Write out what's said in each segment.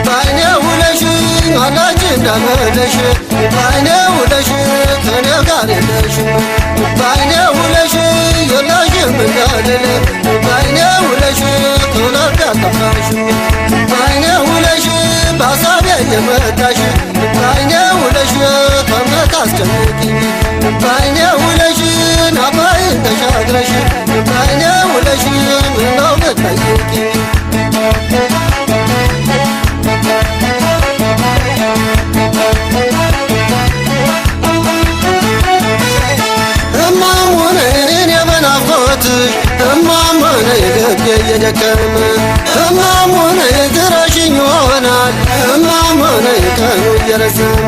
ባይኔ ውለሽ አላጅ እንዳመለሽ ባይኔ ውለሽ ከኔ ጋር የለሽ ባይኔ ውለሽ የለሽም እንዳልል ባይኔ ውለሽ ከሁለት ያጠፋሽ ባይኔ ውለሽ በሀሳቤ እየመጣሽ ባይኔ ውለሽ ከእምነት አስጨንቅኝ ባይኔ ውለሽ ናባይን ተሻግረሽ ባይኔ ውለሽ ምነው ብትጠይቅኝ እማሞነ ልቤ እየደከመ እማሞነ ድረሽኝ ይሆናል እማሞነ ቀኑ እየረዘመ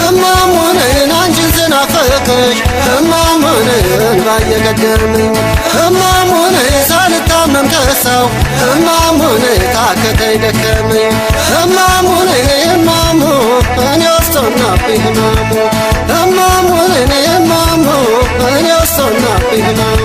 እማሞነ አንቺን ስናፍቅሽ እማሞነ እንባ እየቀደመኝ እማሞነ ሳልታመም ከሳው እማሞነ ታከተኝ ደከመኝ እማሞነ እማሞ እኔ ወስቶናብኝ ህመሙ እማሞነ እማሞ እኔ ወስቶናብኝ ህመሙ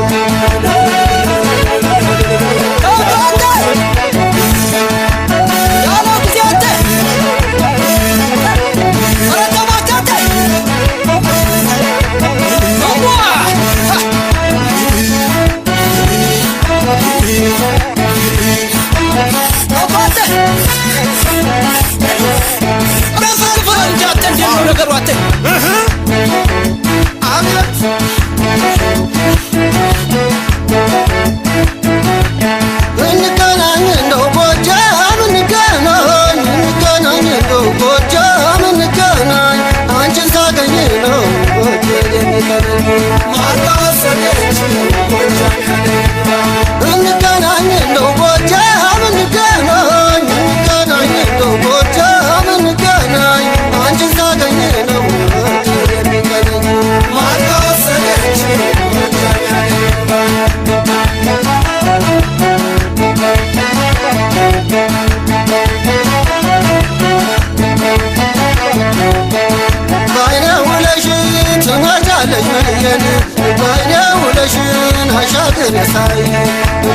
ባይኔ ውለሽን አሻግር ያሳይ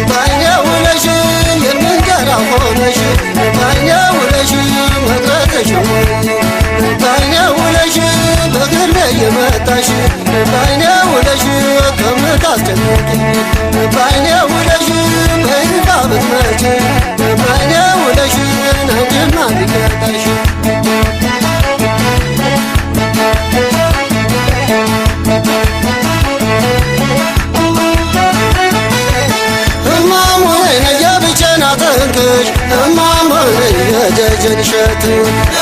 ባይኔ ውለሽን የምንገራ ሆነሽ ባይኔ ውለሽን መቅረትሽ ባይኔ ውለሽን በግርቤ እየመጣሽ ባይኔ ውለሽን ከእምነት አስጨነቅኝ ባይኔ ውለሽን በይፋ ብትመጪ ባይኔ ውለሽን አንቺማ ቢቀጣሽ እማሞነ የደጀን እሸት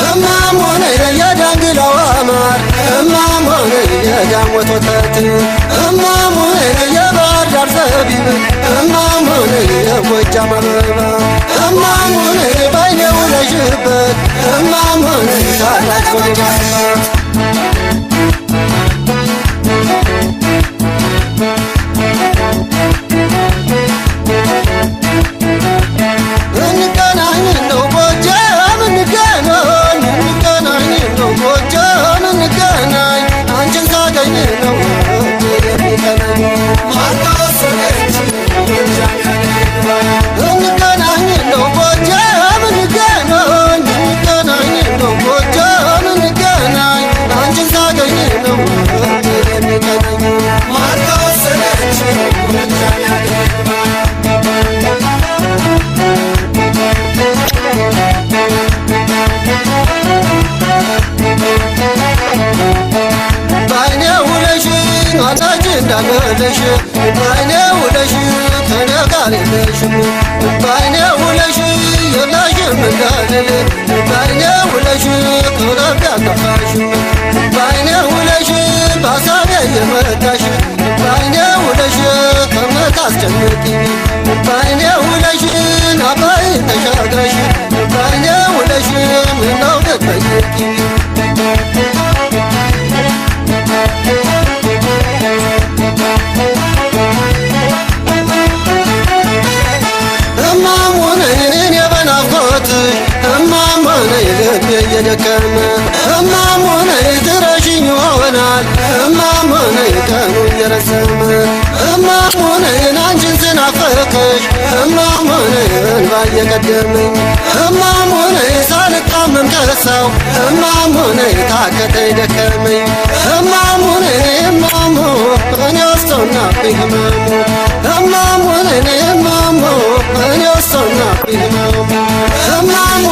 እማሞነ የዳንግላው ማር እማሞነ የዳሞት ወተት እማሞነ የባህር ዳር ዘቢብ እማሞነ የጎጃም አበባ እማሞነ ባይኔ ውለሽበት እማሞነ ታላቅ ጎጃም እንዳመለሽ ባይኔ ውለሽ ከኔ ጋር የለሽም ባይኔ ውለሽ የለሽም እንዳልል ባይኔ ውለሽ ከልብ ያጠፋሽ ባይኔ ውለሽ በሀሳቤ እየመጣሽ ባይኔ ውለሽ ከእምነት አስጨንቅኝ ባይኔ ውለሽ ናባይን ተሻግረሽ ባይኔ ውለሽ ምነው ብትጠይቅኝ ልቤ እየደከመ እማሞነ ድረሽኝ ይሆናል ተፈጸመ። እማሙነን አንቺን ስናፈቅሽ እማሙነን ባየቀደመኝ እማሙነን ሳልታመም ከሳው እማሙነን ታከተኝ ደከመኝ እማሙነን እማሙ እኔ ወስቶናብኝ ህመሙ እማሙነን እማሙ እኔ ወስቶናብኝ ህመሙ እማሙ